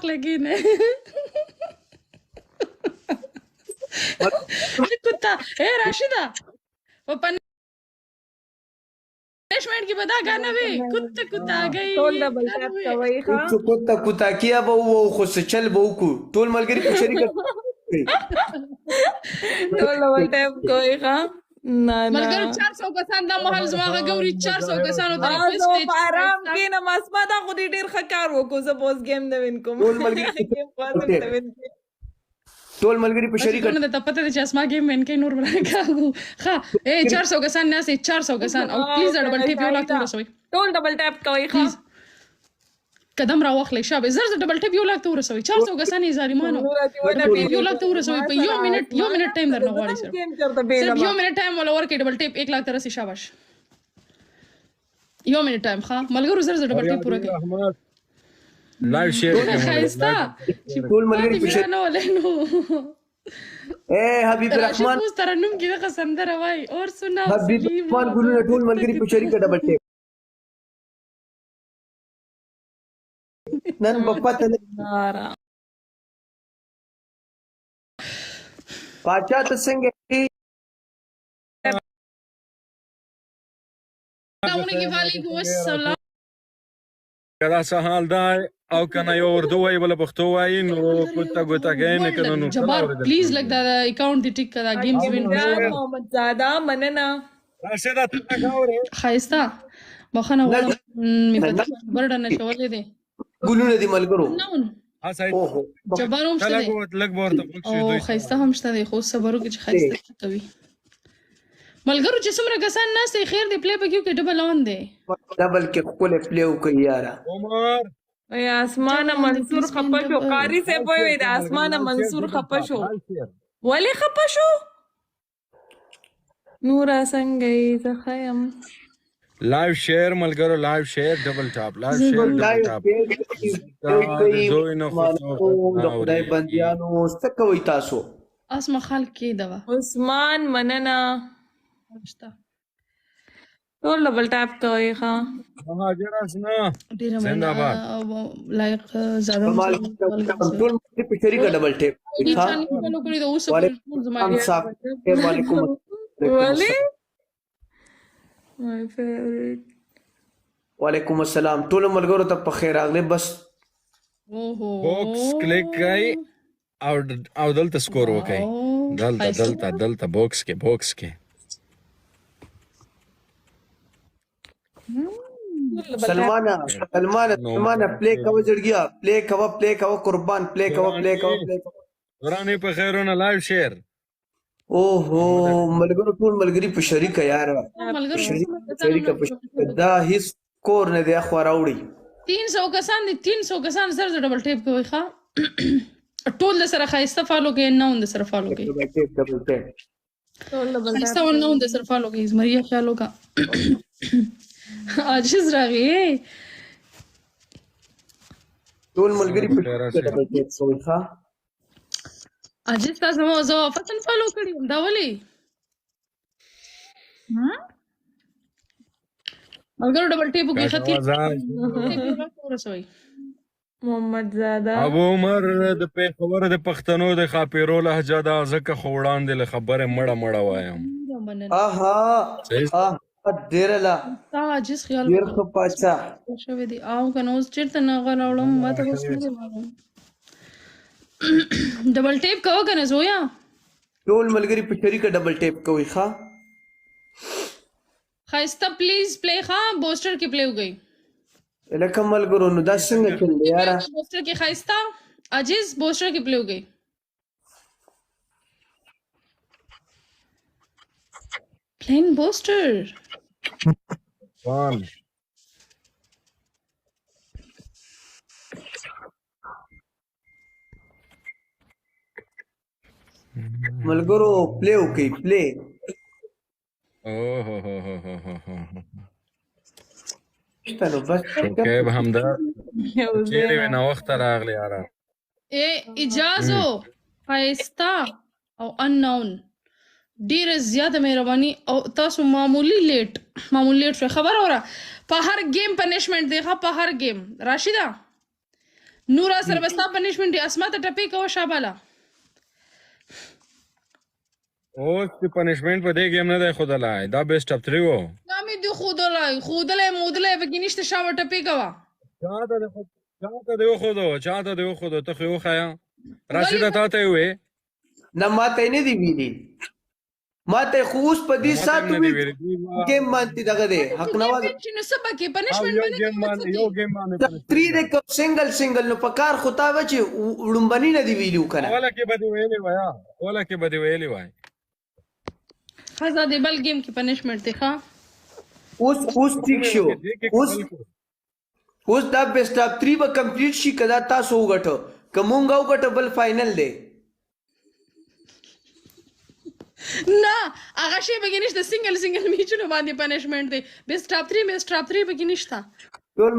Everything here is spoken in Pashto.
लेकिन कुत्ता ए राशिदा वो पनिशमेंट की बता गाना भी कुत्ता कुत्ता आ गई ټول ډبل ټاپ کوي ښه कुत्ता कुत्ता किया به وو خو چل به وکړو ټول ملګری په شریکه ټول ډبل ټاپ کوي ښه نه نه ملګرو 400 کسان دا محل زما غوري 400 کسانو ته زه په آرام کښېنم اسما دا خو دې ډېر ښه کار وکړو زه به اوس ګیم نه وین کوم ټول ملګري ګیم خواږم نه وین ټول ملګری په شریکه نه ته پته ده چې اسما گیم من کې نور بلای کاغو ها اے 400 کسان نه سي 400 کسان او پلیز ډبل ټیپ یو لاک ورسوي ټول ډبل ټاپ کوي ښه قدم را واخلې شابه زر ډبل ټیپ یو لاک ورسوي 400 کسان یې ظالمانو ډبل ټیپ یو لاک ورسوي په یو منټ ټایم درنه غواړي سر ګیم چرته به صرف یو منټ ټایم ولا ورکې ډبل ټیپ 1 لاک ترسي شاباش یو منټ ټایم ښه ملګرو زر ډبل ټیپ پوره کړئ لایو شیر خایستا ټول ملګری په شریکه نه ولینو اے حبیب الرحمن اوس ترنم کې دغه سندره وای اور سنا حبیب الرحمن ګلونه ټول ملګری په شریکه ډبل ټیپ نن په پته نه پاچا ته څنګه وعلیکم السلام کدا څه حال دی او کنه یو اردو وای بل پښتو وای نو کوتا ګوتا کې نه کنه نو جبار پلیز لګ دا اکاونټ دی ټیک کړه گیمز وین محمد زاده مننه راشد ته غوړې خایستا مخنه وړم می پته برډ نه چولې دي ګلونه دي ملګرو ها صحیح اوه جبار هم شته دي لګ ورته پوښتنه او خایستا هم شته دي خو صبرو کې چې خایستا کوي ملګرو چې څومره کسان ناست دي خیر دی پلی پکې کې ډبل اون دی ډبل کې خپل پلی وکړ یاره عمر ای اسمانه منصور خپه شو قاری سے پوي د اسمانه منصور خپه شو ولی خپه شو نورا څنګه زه خیم لایو شیر ملګرو لایو شیر ډبل ټاپ لایو شیر ډبل ټاپ زوی نه خدای بنديانو څه کوي تاسو اسمه خلک کې دوا عثمان مننه ټول ډبل ټاپ کوي ښه مهاجر اسنا ډیر زنده‌باد لایق زړه ټول په شریکه ډبل ټیپ وعلیکم ولی my favorite وعلیکم السلام ټول ملګرو ته په خیر راغلی بس بوکس کلیک کړئ او دلته سکور وکړئ دلته بوکس کې سلمانه پلی کوه جړګیا پلی کوه قربان پلی کوه ورانه په خیرونه لایو شیر اوهو ملګرو ټول ملګری په شریکه یار شریکه دا هیڅ کور نه دی خو راوړي 300 کسان دي 300 کسان زر ډبل ټیپ کوي ښا ټول سره خایسته فالو کوي نه اون سره فالو کوي ډبل ټیپ خایسته نه اون سره فالو کوي زمریا خیال وکا عاجز راغی ټول ملګری په ډبل ټیپ کوي ښا عاجز تاسو مو زو فتن فالو کړی دا ولي ملګرو ډبل ټیپ کوي خطر ورسوي محمد زاده ابو عمر د پیښور د پښتنو د خاپیرو لهجه دا ځکه خو وړاندې له خبره مړه وایم آها ډیر لا عاجز خیال ډیر خو پاچا شوی دی او کنه اوس چیرته نه غلاړم ما ته اوس نه معلوم ډبل ټیپ کوو کنه زویا ټول ملګری په شریکه ډبل ټیپ کوي ښا خایسته پلیز پلی ښا بوسټر کې پلی وګي لکه ملګرو نو دا څنګه چل دی یار بوسټر کې خایسته عاجز بوسټر کې پلی وګي پلین بوسټر وان ملګرو پلی وکي پلی اوه شتنو بس شوکیب همدا چیرې وینا وخت راغلی یاره اے اجازو خایسته او انون ډیر زیاده مهرباني او تاسو معمولی لیټ شو خبر اوره په هر گیم پنیشمنت دی په هر گیم راشده نورا سره بستا پنیشمنت دی اسما ته ټپی کوه شاباله اوس د پنشمنت په دې ګیم نه دی خودلای دا بیسټ اپ 3 وو دا مې دی خودلای مودلای پکې نشته شاوه ټپی کوه چاته دی خودو ته خو خیا راشد تا ته وې نه ماته نه دی ویلي ماته خو اوس په دې سات وی ګیم باندې دغه دی حق نواز چې نو سبا کې پنیشمنت یو ګیم باندې 3 د سنگل نو پکار خطا و چې وړمبني نه دی ویلو کنه ولا کې بده ویلې وای خزا دی بل گیم کې پنیشمنت دی ښا اوس ٹھیک شو اوس دا بیسټ اپ 3 به کمپلیټ شي کدا تاسو وګټو کومونګه وګټو بل فائنل دی نه هغه شی به نشته سنگل میچونو باندې پنیشمنت دی بیسټ اپ 3 به کې نشته ټول